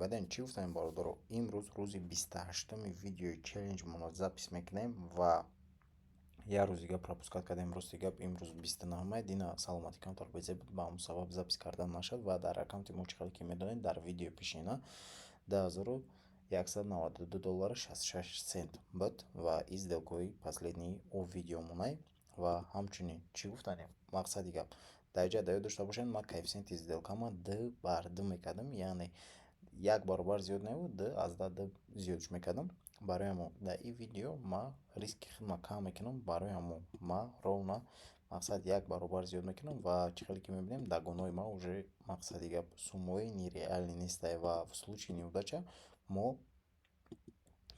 баден чӣ гуфтем бародаро, имрӯз рӯзи 28-ми видеои челленҷмонро запис мекунем ва як рӯзи гап пропускат кардем. Рости гап имрӯз 29 дина саломати камтар безе буд, ба ҳамон сабаб запис кардан нашуд ва дар аккаунти мо чӣ хеле ки медонед дар видео пешина $10192.66 буд ва из сделкои последнии о видеомонай ва ҳамчунин чӣ гуфтанем мақсади гап дар ҷа да ёд дошта бошед, ман коэффициенти сделкама 2/2 мекардам, яъне 1 баробар зиёд мебуд, 2 аз 2 зиёдш мекардам. Барои ҳамон дар ин видео ма риски худма кам мекунам, барои ҳамон ма ровна мақсад 1 баробар зиёд мекунам ва чӣ хеле ки мебинем дагонои ма уже мақсади гап суммои нереалӣ нестай ва в случаи неудача мо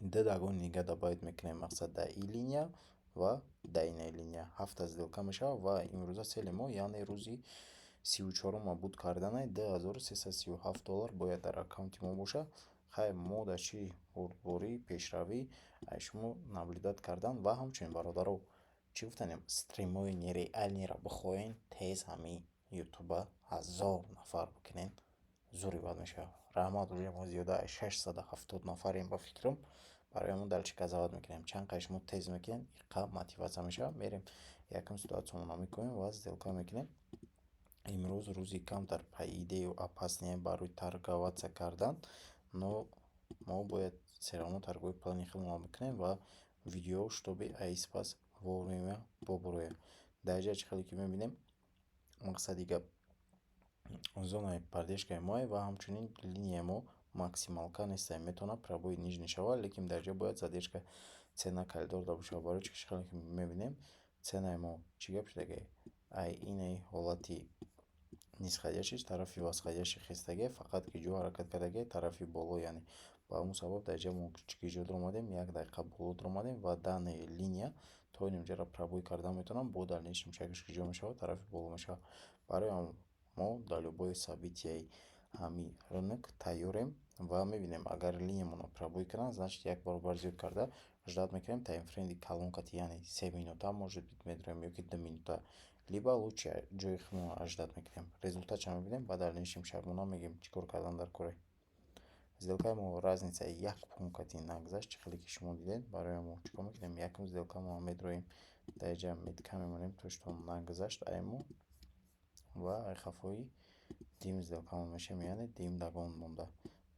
2 дагони нига добавит мекунем, мақсад дар ин линия ва дар ин линия 7 сделка мешавад ва имрӯза сели мо яъне рӯзи 34 буд карданай $2337 бояд дар аккаунти мо боша. Хайр мо дар чӣ бурдборӣ пешравӣ шумо наблюдат кардан ва ҳамчунин бародаро чӣ гуфтанем стримои нереалниро бихоҳем тез ҳамин ютуба 1000 нафар бикунем зури бад мешавад. Раҳмат, уже мо зиёда 670 нафарем ба фикрам. Барои ҳамон далчи казават мекунем, чанд қадр шумо тез мекунем иқа мотиватсия мешавад. Мерем якум ситуатсионро мекунем ва сделка мекунем. имрӯз рӯзи камтар по идею опаснее барои торговаться кардан, но мо бояд все равно торгови плани худмон бикунем ва видео шутоби аиспас вовремя бобурояд. Дар ҷа чӣ хеле ки мебинем мақсади гап зонаи поддержкаи мои ва ҳамчунин линияи мо максималка нестай, метавонад пробои нижний шавад, лекин дар ҷа бояд задержка цена калидор да бошад. Барои чӣ хеле ки мебинем ценаи мо чӣ гап шудаги ай инаи ҳолати нисходящий тарафи восходящий хистаги фақат ки ҷо ҳаракат кардаги тарафи боло, яъне ба ҳамон сабаб дар ҷа мо киҷо омадем 1 дақиқа боло омадем ва данаи линия то инҷоро пробой кардан метавонам, бо дальнейшем чакаш киҷо мешавад тарафи боло мешавад. Барои мо дар любое собитияи ҳамин рынок тайёрем ва мебинем агар линиямонро пробой кунад, значит 1 баробар зиёд карда ждат мекунем таймфрейми калонкати, яъне 3 минута может бит медурем ёки 2 минута, либо лучше ҷои худмонро ждат мекунем. Результатша мебинем, ба дальнейшем шабона мегӯем чӣ кор кардан дар кораи сделкаи мо разницаи 1 пункати нагзашт. Чӣ хеле ки шумо дидед, барои мо чӣ кор мекунем, якум сделкамо медроем дар ҷа метка мемонем то нагзашт аймо ва айхафои дим сделкамо мешем, яъне дим дагон монда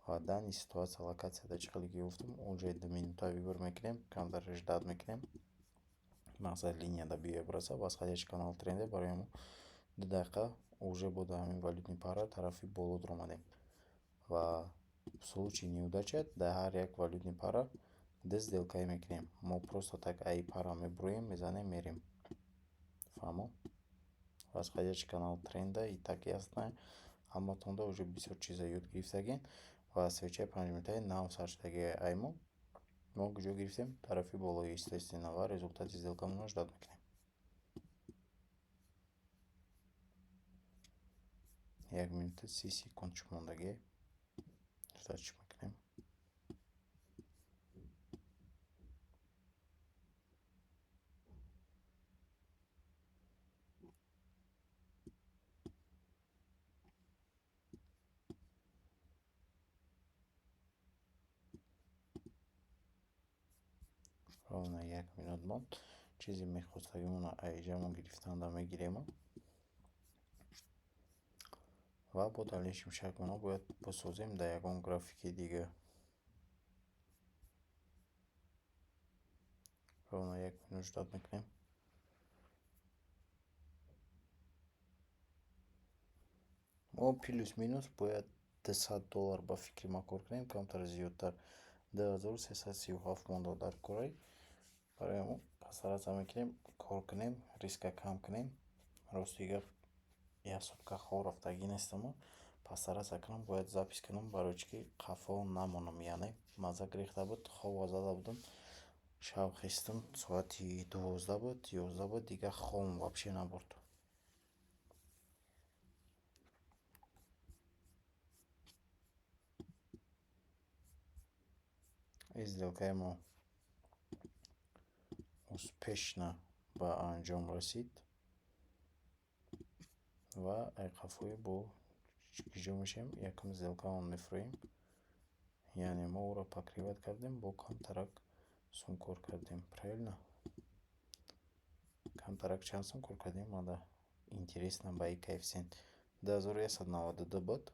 ва дани ситуация локатсияда чӣ хеле ки гуфтам оҷаи 2 минута вибор мекунем, камтар ждат мекунем, мақсад линияда биёя бираса восходящий канал тренде. Барои ҳамон 2 дақиқа уже бо ҳамин валютни пара тарафи боло омадем ва в случаи неудача дар ҳар як валютни пара 2 сделкае мекунем. Мо просто так аи пара мебуроем, мезанем, мерем. Фаҳмо восходящий канал тренда и так ясна, ҳаматонда уже бисёр чиза ёд гирифтагин ва свечаи 5 минутаи нав сар шудаги аймо мо куҷо гирифтем тарафи болои естественно ва результати сделкамонро ждат мекунем. 1 минута 30 секунд мондагӣ ждатш мекунем. ровно 1 минут монд. Чизи мехостагимона аиҷамо гирифтанда мегирем ва бо дальнейшем шакмона бояд посозем дар ягон графики дига. ровно 1 минут ждат мекунем. мо плюс минус бояд $200 ба фикри ма кор кунем, камтар зиёдтар 2337 монда дар кораи. Барои ҳамон пасаратса мекунем, кор кунем, риска кам кунем. Рости гап як сутка хоб рафтагӣ нестам, пасаратса кунам бояд запис кунам, барои чӣ ки қафо намонам, яъне мазак рехта буд, хобро зада будам, шаб хистам, соати 12 буд, 11 буд, дига хобам вообще набурд. сделкаи мо успешно ба анҷом расид ва айқафои бо киҷо мешем, якум сделкамон мефурӯем яъне мо ӯро покривать кардем, бо камтарак сум кор кардем. Правильно? Камтарак чанд сум кор кардем? Надо интересно ба и коэффициент 2192 бод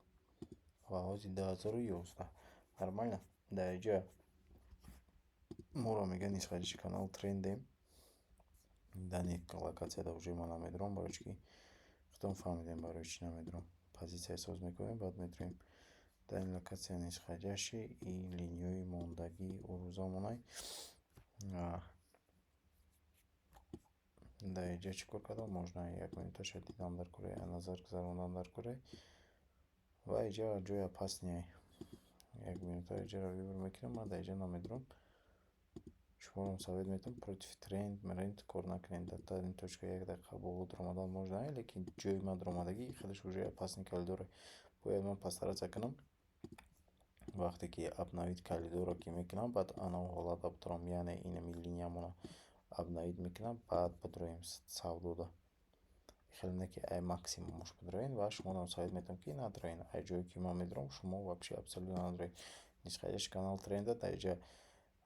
ва ҳозир 2011. Нормально? Дар инҷа моро меган исходиши канал трендем. Дани локацияда уже ма намедонам, барои чӣ ки худтон фаҳмидем барои чӣ намедонам. Позиция соз мекунем, баъд метавонем дар ин локация нисходяши и линияи мондагии урӯзамонай. Дар инҷа чӣ кор кардам? Можно 1 минуташа дидам дар кӯре, назар гузарондам дар кӯре ва инҷа ҷоя пастния 1 минута инҷаро вибр мекунам. Ман дар инҷа намедонам, шуморо совет метавонам против тренд кор накунем. Дар ин точка 1 дақиқа боло дуромадан можно, лекин ҷои ман дуромадагӣ хелеш уже пастни калидоре. Бояд ман пастаратса кунам. Вақте ки обновить калидоро ки мекунам, баъд ано ҳолат дорам, яъне инами линиямона обновить мекунам, баъд будроим савдода. Хеле не ки ай максимумаш будроен ва шуморо совет метавонам ки надроен. Ай ҷое ки ман медорам, шумо вообще абсолютно надроен. Нисходяши канал тренда дар инҷа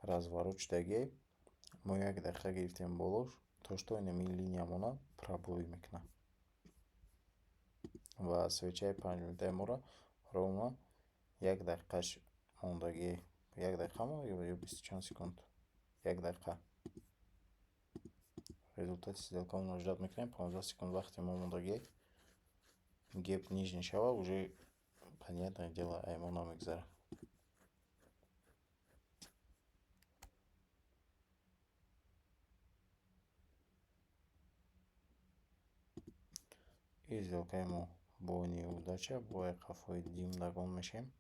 разворот шудагӣ мо 1 дақиқа гирифтем болош, то што инами линиямона пробой мекунам. Ва свечаи 5 минутаи моро ровно 1 дақиқаш мондагӣ, 1 дақиқа мондагӣ ё 20 чанд секунд, 1 дақиқа. Результати сделкамонро ждат мекунем. 15 секунд вақти мо мондагӣ. Геп ниж мешава, уже понятное дело ай мо намегузара. И сделкаи мо бо неудача, бо қафои дим дагон мешем.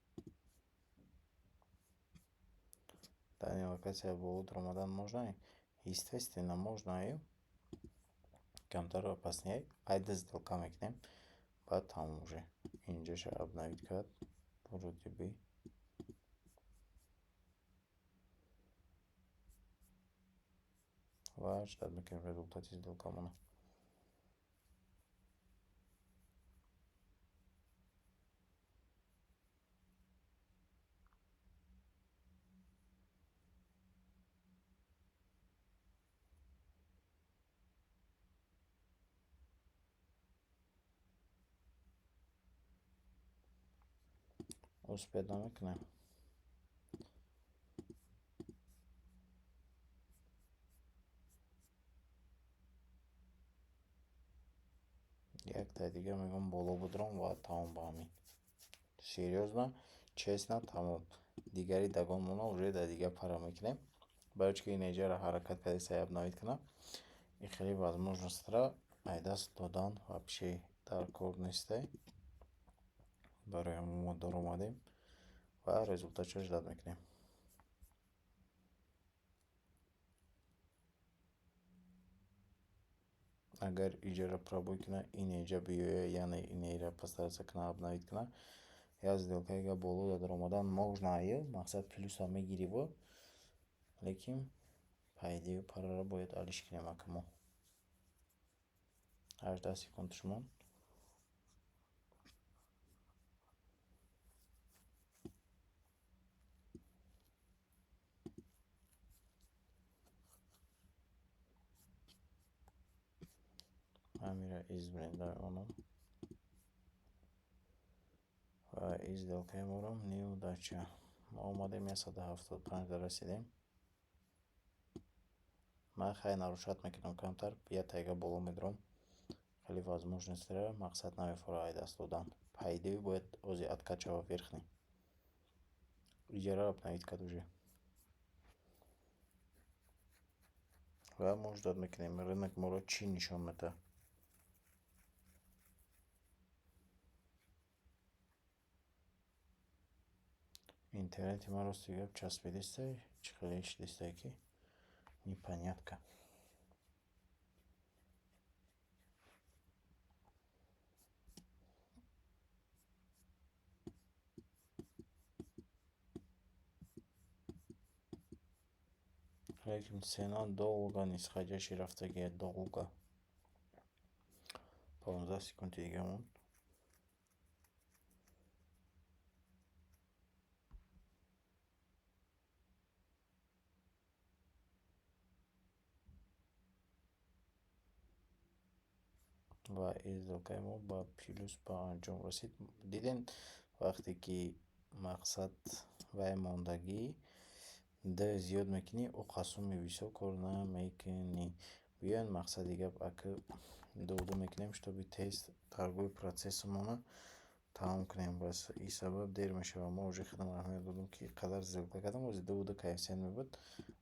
Дар ин локация боло дуромадан можно, естественно можно камтарро пастния айда сделка мекунем, баъд тамом уже. Инҷаша обновить кард вроде би. Ва ждат мекунем результати сделкамона. Успеҳ намекунем. Якта дига мегӯям боло будром ва тамом ба ҳамин. Серьёзно, честно, тамом. Дигари дагон мона уже дар дига пара мекунем. Барои чӣ ки ин инҷаро ҳаракат кардаи обновить кунам, и хеле возможностро айдаст додан вообще дар кор несте. Барои ҳамон мо даромадем ва результатро ждат мекунем. Агар инҷаро пробой куна, ин инҷа биёя, яъне инеро пастаратса куна, обновить куна, я сделкаига боло даромадан можно аю, мақсад плюса мегириву, лекин пайдаю параро бояд алиш кунем ака мо. 18 секунд шумон. Ҳамира избренда онам ва сделкаи моро неудача. Мо омадем 175 расидем. Ман хай нарушат мекунам камтар, я тайга боло медорам. Хеле возможностиро мақсад намефора айдаст додан. Пайдаю бояд ози откачава верхний. Иҷаро обновить кард уже. Ва мо ждат мекунем рынок моро чӣ нишон медиҳад. Интернети ма рости гап часпидистай, чӣ хеле шидистай ки непонятка. Лекин цена долго нисходящи рафтагиа долго. 15 секунди дига монд. ва ин сделкаи мо ба плюс ба анҷом расид. Диден вақте ки мақсад ва мондагӣ д зиёд мекунӣ, у қасуми висо кор намекунӣ. Биёин мақсади гап ака ду мекунем, штоби тез торговый процессамона тамом кунем. Бас ин сабаб дер мешавад. Мо уже худам аҳамият додем ки қадар сделка кардам, ози ду коэффициент мебуд.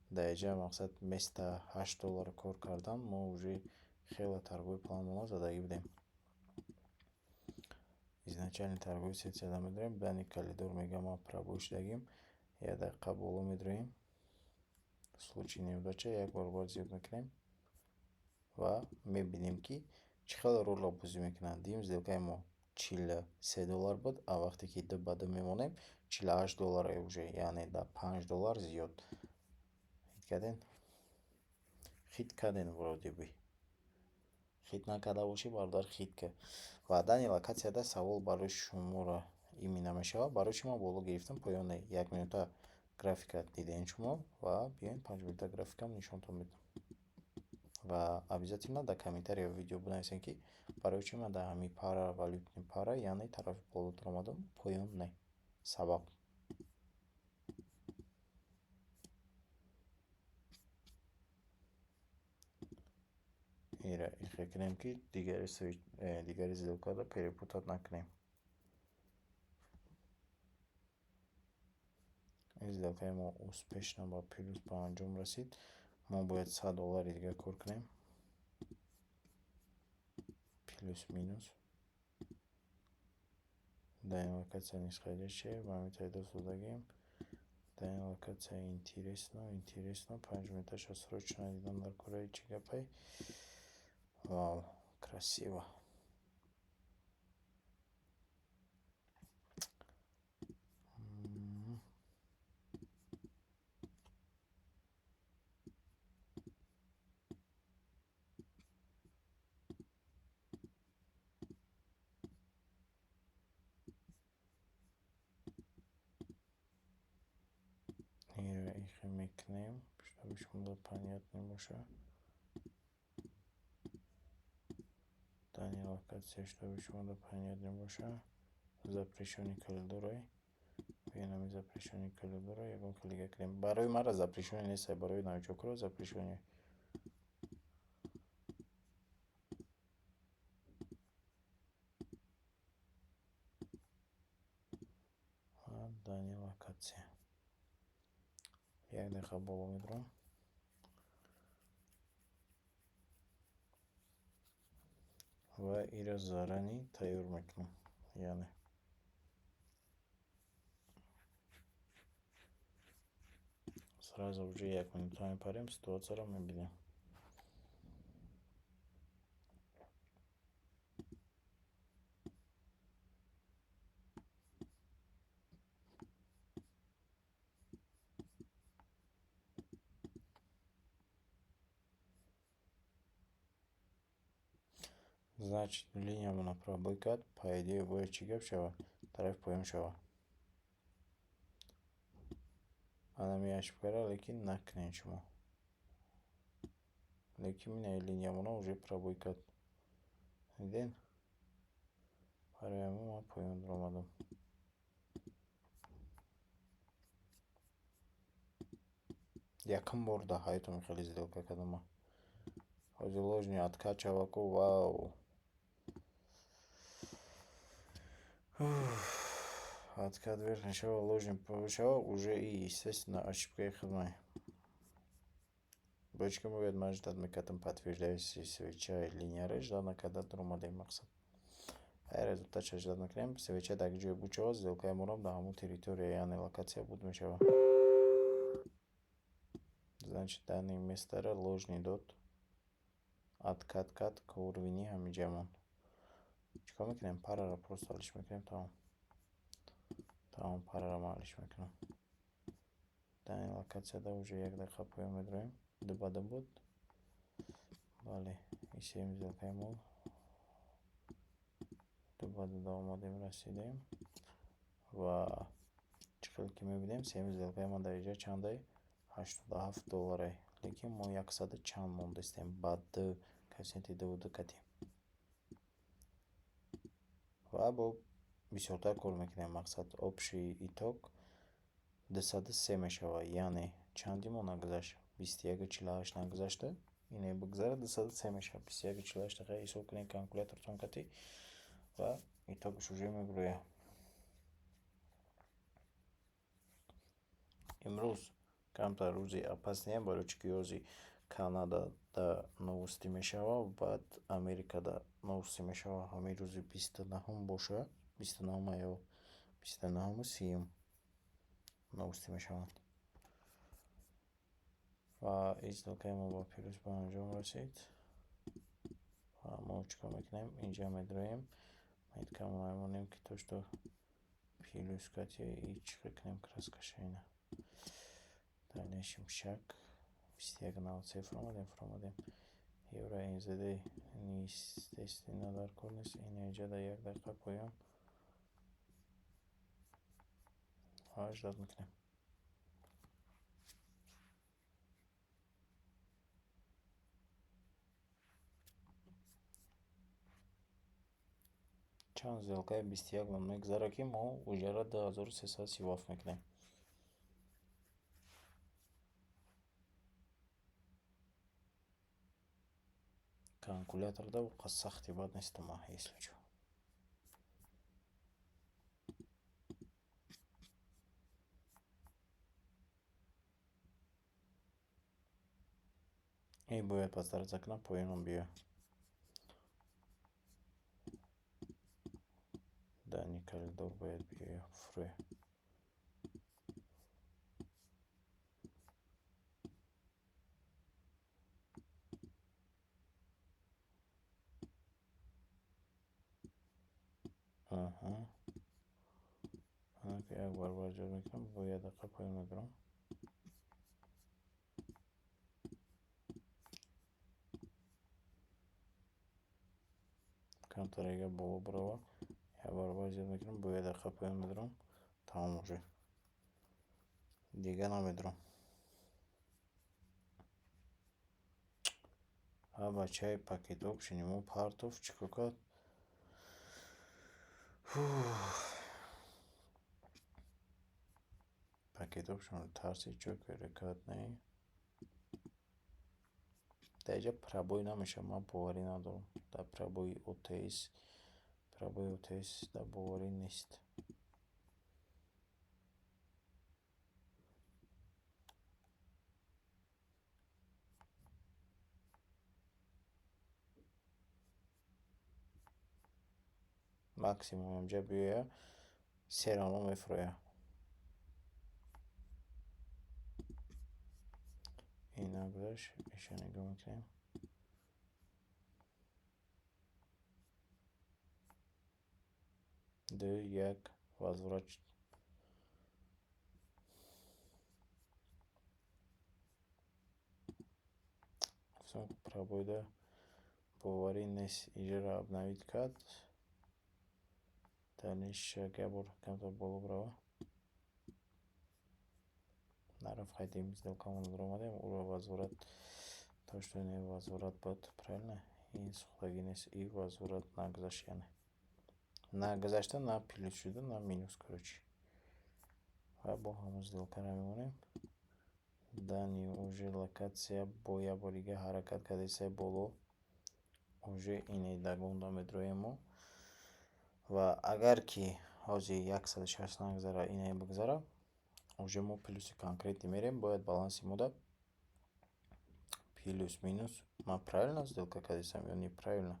Даиҷа мақсад вместо $8 кор кардан, мо уже хеле торговый планмона задагӣ будем. Изначально торговый сеть зада медорем, дани калидор мегам ма пробой шудагим. Я дақиқа боло медроем. В случае неудача як бор зиёд мекунем ва мебинем ки чӣ хеле рола бозӣ мекунад. Дим сделкаи мо $43 буд, а вақте ки ду ба ду мемонем $48 уже, яъне да $5 зиёд. Хит кардем? Хит кардем вроде би. Хит накарда бошӣ, бародар, хит кард. Ва дани локатсияда савол барои шуморо ими намешавад. Барои шумо боло гирифтам поёни 1 минута графика дидем шумо ва биёин 5 минута графикам нишонтон медам. Ва обязательно дар комментария видео бинависем ки барои чӣ ман дар ҳамин пара валютни пара, яъне тарафи болотар омадам, поён не. Сабаб. Ира ихе кунем ки дигари сделкада перепутат накунем. Сделкаи мо успешно ба плюс ба анҷом расид. Мо бояд $100 дига кор кунем. Плюс минус. Дар ин локация нисходящая, ба ҳамин таъдод додагим. Дар ин локация интересно. 5 минуташа срочно дидам дар кораи чӣ гапай. Вау, красиво. Ира ихе мекунем, чтобы шумо понятно бошад. Дани локация, чтобы шумо понятно бошад. Запрещённый калидорой. Бинами запрещённый калидорой, ягон клика кунем. Барои мара запрещённый нест, барои новичокро запрещённый. Дани локация. Як дақиқа боло медорам. Ва иро зарани тайёр мекунам. Яъне сразу уже 1 минута мепарем, ситуацияро мебинем. Значит, линиямона пробой кард, по идее бояд чӣ гап шавад? Тарафи поён шавад. Манам яшб кара, лекин накунем шумо. Лекин минаи линиямона уже пробой кард. Диден? Барои ҳамин ман поён омадам. Якум бор дар ҳаётам хеле сделка кардам ман. Ҳози ложни откачаваку, вау. Откат вверх не шава, ложный повышал, уже и, естественно, ошибка худмай. Бочка бояд ман ждать мекардам подтверждающий свеча линияро ждать накардан омадаи мақсад. Результатша ждать мекунем. Свеча дар ҷои буд шавад, сделкаи морам дар ҳамон территория, яъне локация буд мешавад. Значит, дани местара ложный дод. Откат кат, корвини ҳамиҷамон. Чикор мекунем? Параро просто алиш мекунем, тамом. Тамом, параро ман алиш мекунам. Дани локацияда уже 1 дақиқа поён медроем. Ду ба ду буд. Бале, исем сделкаи мо. Ду ба ду омадем, расидем. Ва чӣ хел ки мебинем, сем сделкаи мо даиҷа чандай? $87. Лекин мо 100 чанд мондастем. Ба ду коэффициенти ду катем. و با бисёртар кор мекунем. Мақсад общий итог 203 мешавад. Яъне чанди мо нагузашт? 21.48 нагузашта. Ине бигзара 203 мешавад. 21.48 дақиқа ҳисоб кунед калкулятортон кати ва итогаш уже мегӯяд. имрӯз камтар рӯзи опаснее, барои ки рӯзи Канадада новусти мешавад, баъд Америкада новусти мешавад. Ҳамин рӯзи 29 бошад, 29 ё 29 30 новусти мешаванд. ва издилкаи мо ба пирӯз ба анҷом расид. ва мо чикор мекунем? Инҷа медроем, меткам маймонем ки то што пилюс кати и чикор кунем краскашайна. Дальнейшем шаг 21.0 фуромадем. Евро НЗД естественно дар кор нест. Инҷа дар 1 дақиқа поён 80 мекунем. чанд сделкаи 21 мон мегзара ки мо уҷара 2337 мекунем. Калкуляторда воқа сахти бад нестама, если чё. И бояд постараться кунам поёнам биё. Да, никалидор бояд биё фурӯя. Як баробар ҷор мекунам, бо 1 дақиқа поён мегирам. камтарега боло барова, як баробар зиёд мекунам, бо 1 дақиқа поён медирам. Тамом уже. Дига намедирам. бачаи пакетоб шинимо партов чикор кард? пакетоб шумо тарси чо кард не? дар инҷа пробой намешавад. Ман боварӣ надорам дар пробои ОТС. Пробои ОТС дар боварӣ нест. максимум инҷа биёя серано мефурӯя. ин нагузашт, иша нигоҳ мекунем. ду як возврат пробойда боварӣ нест. иҷоро обновид кард. дальнейший як бор камтар боло барава. нарафт хайдем сделкамон даромадем. уро возврат то што не возврат бод правильно. ин сухтагӣ нест. И возврат нагузашт, яъне нагузашта на плюс шуда на минус короче. ва бо ҳамон сделкара мемонем. дани уже локация бо як бори дига ҳаракат кардеса боло. уже ине дагонда медроем мо. ва агар ки ҳозир 160 нагзара ине бигзара, уже мо плюси конкретни мерем. бояд баланси мода плюс минус. Ман правильно сделка кардесам ё неправильно?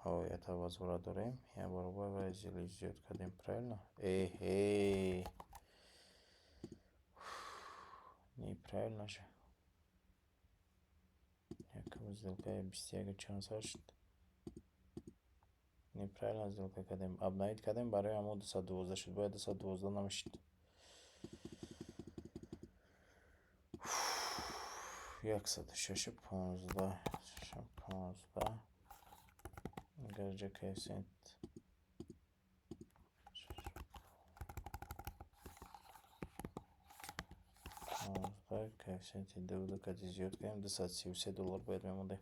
это возврат дорем. як баробар ва зиёд кардем. правильно? неправильно же. якум сделкаи 21.48 неправильно сделка кардем. обновид кардем, барои ҳамо 212 шуд. бояд 212 намешид. 106.15 гарҷа коэффициент 15 коэффициенти 2 кати зиёд кардем. $233 бояд мемонде.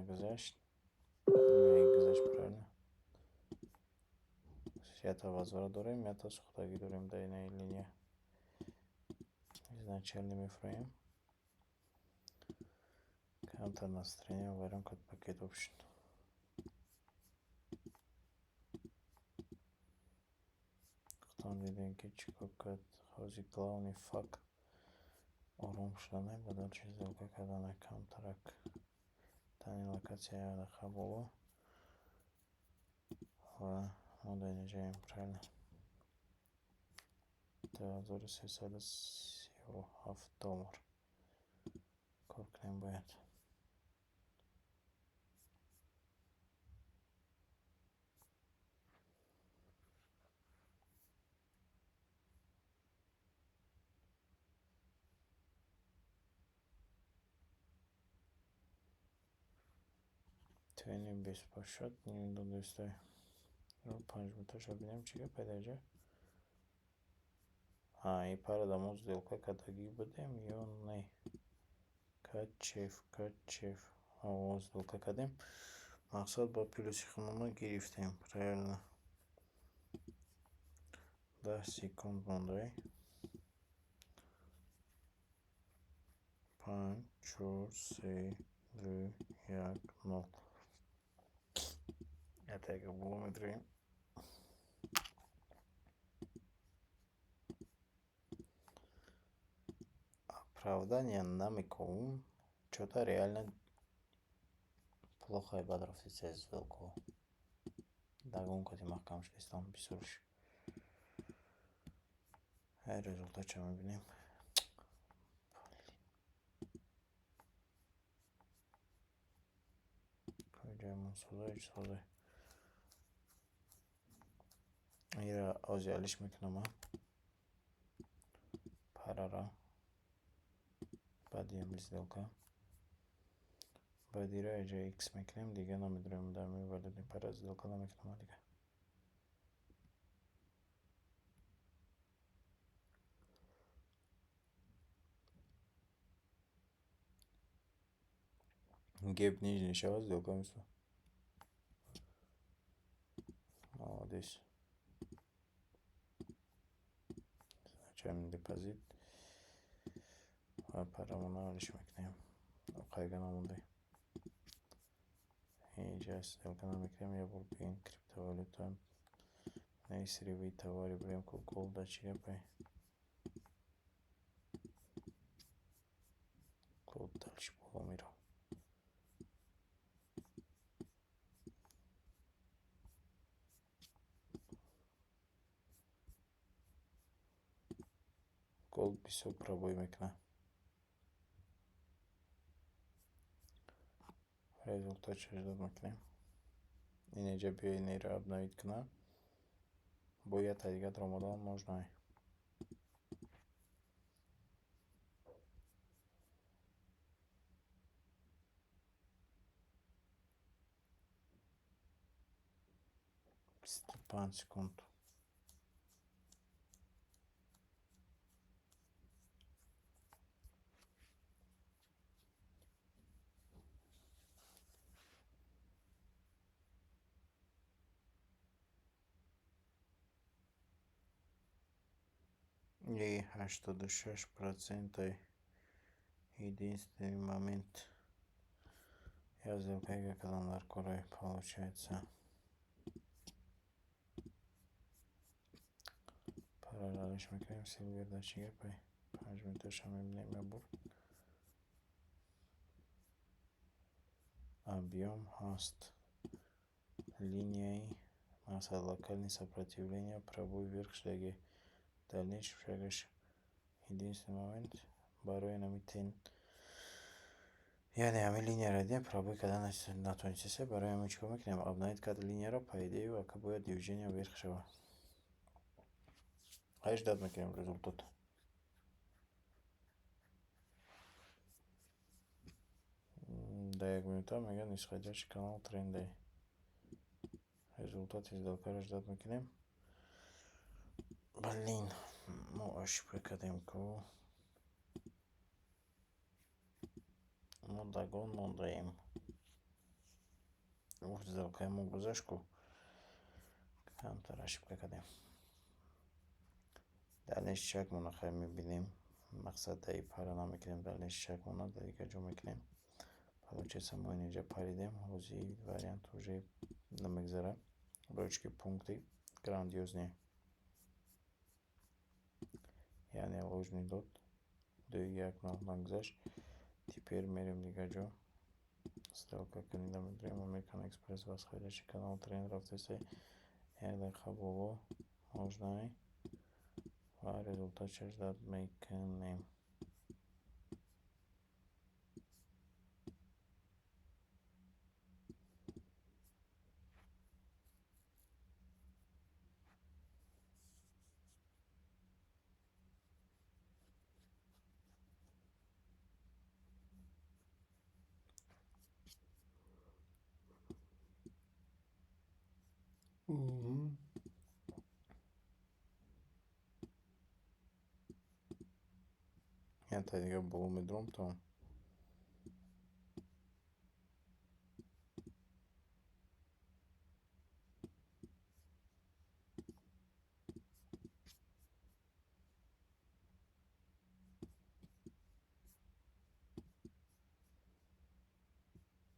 гذашт. Мегذашт правильно. Ята возврат дорем, ята сухтагӣ дорем дар инаи линия. Изначально мефроем. Counter настроение варим как пакет option. Хтон дидем ки чӣ кор кард. Ҳозир главный факт ором шуданай ба дар чиз сделка карданай counter-ак. Тани локация ядақа боло. Ва мо дар инҷаем правильно. $2337 кор кунем бояд. Твеним без пошот, не до 200. 5 минуташа бинем чига пайдаҷа. И парада мо сделка кардагӣ будем ё не? Качев. Сделка кардем. Мақсад ба плюси хунума гирифтем. Правильно. 10 секунд мондай. 5, 4, 3, 2, 1, 0. Ятага було медроим. Оправдание намекунем. Что-то реально плохо подрафтить сделку. Дагонку ти махкам шестам бисуруш. Результат что мы видим. Пойдем сюда. Ира озиалиш мекунам. Парара. Бадием сделка. Бадира эджа X мекунем, дига намедроим да мевалидим пара сделка намекунам дига. Геп нижний шава сделка мисла. Молодец. Значаем депозит. Парамона алиш мекунем. Қайга намундай. Эджа сделка намекунем я бурбин криптовалюта. Несырьевые товары берем кукол да чига пай. Код дальше было мира. Gold бисо пробой мекна. Результат ще ждат мекнем. Иначе бия нейра обновить кна. Боят адига дромодан можно е. Степан секунд. И 86% единственный момент. Я сделал как календар корой получается. Параллелиш мекунем Silver да чига пай. 5 минуташа мебинем я бур. Объем хаст. Линией. Масса локальное сопротивление. Пробой вверх шаги. Дальнейший шагаш. Единственный момент. Барой намитен. Яъне ҳамин линияро дидем, пробой кардан натонистем се, барои ҳамин чӣ кор мекунем? Обновить карда линияро, по идее, ака бояд движение вверх шава. Ҳайш дад мекунем результат. Да 1 минута мегӯяд нисходящий канал трендай. Результати сделкаро ждат мекунем. Блин, мо ошибка кардем ку. Мо дагон мондаем. сделка ему гузашку. Камтар ошибка кадем. Дальше шаг монахай мебиним. Мақсад дай пара намекнем. Дальше шаг монах дай гаджо мекнем. Получается мы ниже паридем. Узи вариант уже намекзара. Ручки пункты грандиозные. Yani ложный дот. Як нагзаш. Теперь мерим дигаджо. Сделка кандидатом American Express восходящий канал тренеров ТС Эрден Хабово можно и результат ждать меканем. Это я был медром то.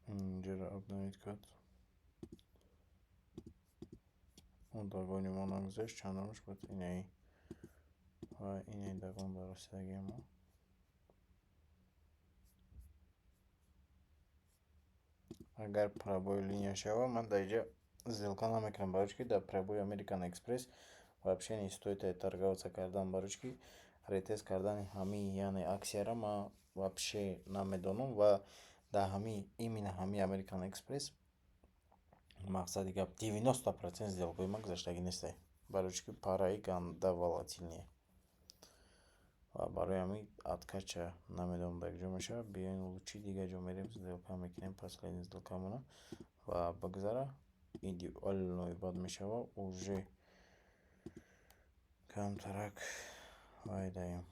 Жера обновить код. Он догоним он нагзаш чанамш бат иней. Ва иней дагон барасидагему. Агар пробой линия шава, man дайджа сделка намекнем баручки, да пробой American Express. Вообще не стоит торговаться кардан баручки. Ретес кардан хами яны аксияра ма вообще намедонум ва да хами именно хами American Express. Мақсади гап 90% сделкой ма гузаштаги нестай. Баручки параи ганда волатильнее. Ва барои ами откача намедонум даг ҷо мешава. Биёин лучи дига ҷо мерем сделка мекунем последний сделкамона. Ва бигзара идеальной бад мешава уже камтарак вайдаем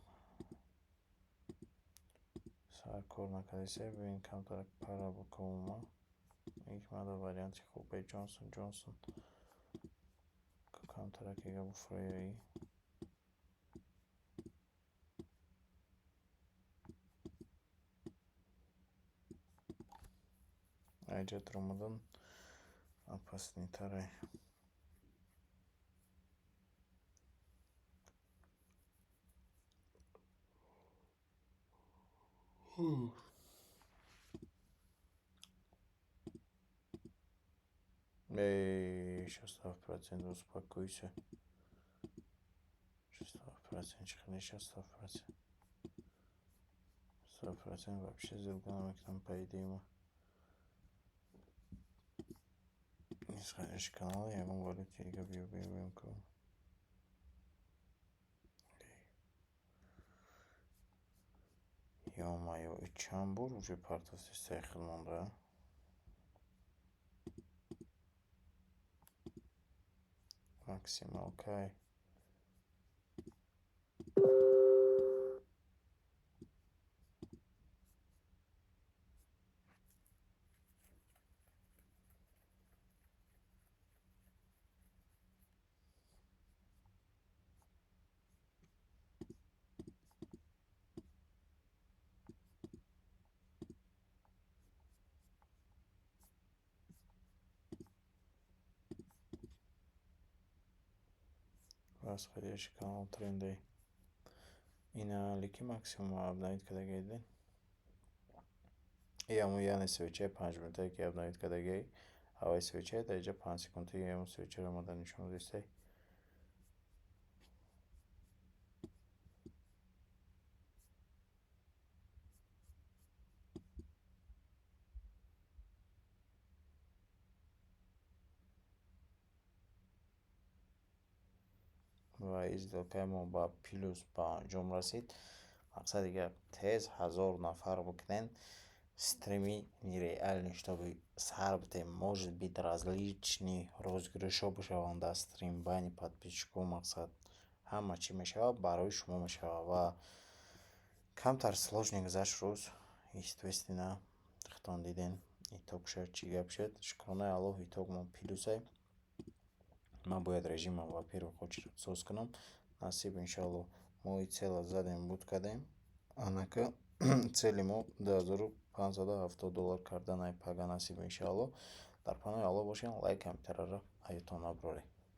сар кор накадисе бин камтарак пара букавума икмада варианти хубе Джонсон камтарак ига буфрояи айҷа тромадан опаснитарай. Сейчас 100% успокойся. 100% чихни, сейчас 100%. 100% вообще сделка к нам по идее. Не сходишь канал, я могу говорить, я бью. Ё-моё, и чамбур уже партовцы сехлон, да? Максимал Кай. Восходящий канал тренды. И на лики максимум обновить кадагейден. Я му яны свече 5 минуты, ки обновить кадагей. А вай свече, да иджа 5 секунды, я ему свече рамадан ничего дистай. ва изделкаи ба плюс ба анҷом расид. Мақсади гап тез 1000 нафар букнен. Стримы нереальны, чтобы сарбте может быть различные розыгрыши бушаванд дар стрим байни подписчиков. Мақсад ҳама чӣ мешавад барои шумо мешавад ва камтар сложный гузашт рӯз. Естественно хитон диден итог шед чи гапшед. Шукронаи Аллоҳ итогмон пилюсай. Ман бояд режимам ва первохочирад соз кунам. Насиб иншаллоҳ моҳи цела задем буд кардем. Анака цели мо $2570 карданай пага насиб иншаллоҳ. Дар паноҳи Аллоҳ бошем. Лайк камтараро ҳаётон аброрӣ.